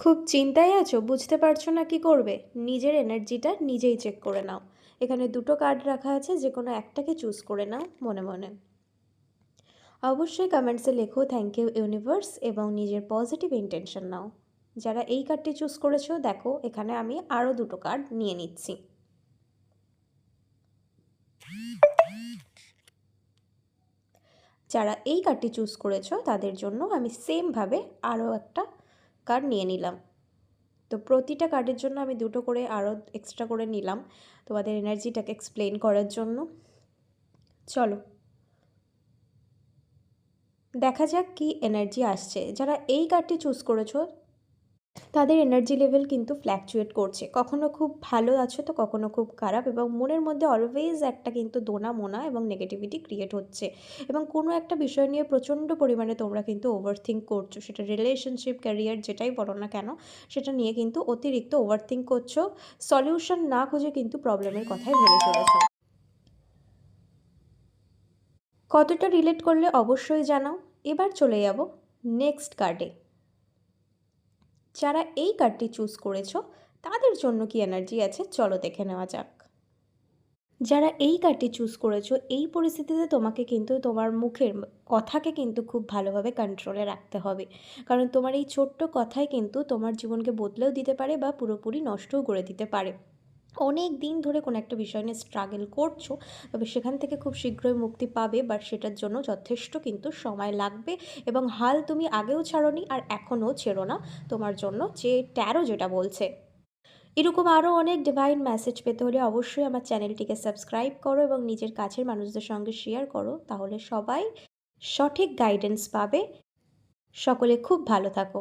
খুব চিন্তায় আছো, বুঝতে পারছো না কি করবে? নিজের এনার্জিটা নিজেই চেক করে নাও। এখানে দুটো কার্ড রাখা আছে, যে কোনো একটাকে চুজ করে নাও মনে মনে। অবশ্যই কমেন্টসে লেখো থ্যাংক ইউ ইউনিভার্স এবং নিজের পজিটিভ ইন্টেনশন নাও। যারা এই কার্ডটি চুজ করেছো, দেখো এখানে আমি আরও দুটো কার্ড নিয়ে নিচ্ছি। যারা এই কার্ডটি চুজ করেছো তাদের জন্য আমি সেমভাবে আরও একটা কার্ড নিয়ে নিলাম। তো প্রতিটা কার্ডের জন্য আমি দুটো করে আরও এক্সট্রা করে নিলাম তোমাদের এনার্জিটাকে এক্সপ্লেন করার জন্য। চলো দেখা যাক কি এনার্জি আসছে। যারা এই কার্ডটি চুজ করেছো তাদের এনার্জি লেভেল কিন্তু ফ্ল্যাকচুয়েট করছে, কখনো খুব ভালো আছো তো কখনো খুব খারাপ, এবং মনের মধ্যে অলওয়েজ একটা কিন্তু দোনা মোনা এবং নেগেটিভিটি ক্রিয়েট হচ্ছে, এবং কোনো একটা বিষয় নিয়ে প্রচণ্ড পরিমাণে তোমরা কিন্তু ওভারথিঙ্ক করছো। সেটা রিলেশনশিপ, ক্যারিয়ার, যেটাই বলো না কেন, সেটা নিয়ে কিন্তু অতিরিক্ত ওভারথিঙ্ক করছো। সলিউশন না খুঁজে কিন্তু প্রবলেমের কথাই ভেবে চলেছো। কতটা রিলেট করলে অবশ্যই জানাও। এবার চলে যাব নেক্সট কার্ডে। যারা এই কার্ডটি চুজ করেছো তাদের জন্য কি এনার্জি আছে চলো দেখে নেওয়া যাক। যারা এই কার্ডটি চুজ করেছো, এই পরিস্থিতিতে তোমাকে কিন্তু তোমার মুখের কথাকে কিন্তু খুব ভালোভাবে কন্ট্রোলে রাখতে হবে, কারণ তোমার এই ছোট্ট কথাই কিন্তু তোমার জীবনকে বদলেও দিতে পারে বা পুরোপুরি নষ্টও করে দিতে পারে। অনেক দিন ধরে কোনো একটা বিষয় নিয়ে স্ট্রাগল করছো, তবে সেখান থেকে খুব শীঘ্রই মুক্তি পাবে, বাট সেটার জন্য যথেষ্ট কিন্তু সময় লাগবে, এবং হাল তুমি আগেও ছাড়োনি আর এখনও ছেড়ো না। তোমার জন্য যে ট্যারো যেটা বলছে, এরকম আরও অনেক ডিভাইন মেসেজ পেতে হলে অবশ্যই আমার চ্যানেলটিকে সাবস্ক্রাইব করো এবং নিজের কাছের মানুষদের সঙ্গে শেয়ার করো, তাহলে সবাই সঠিক গাইডেন্স পাবে। সকলে খুব ভালো থাকো।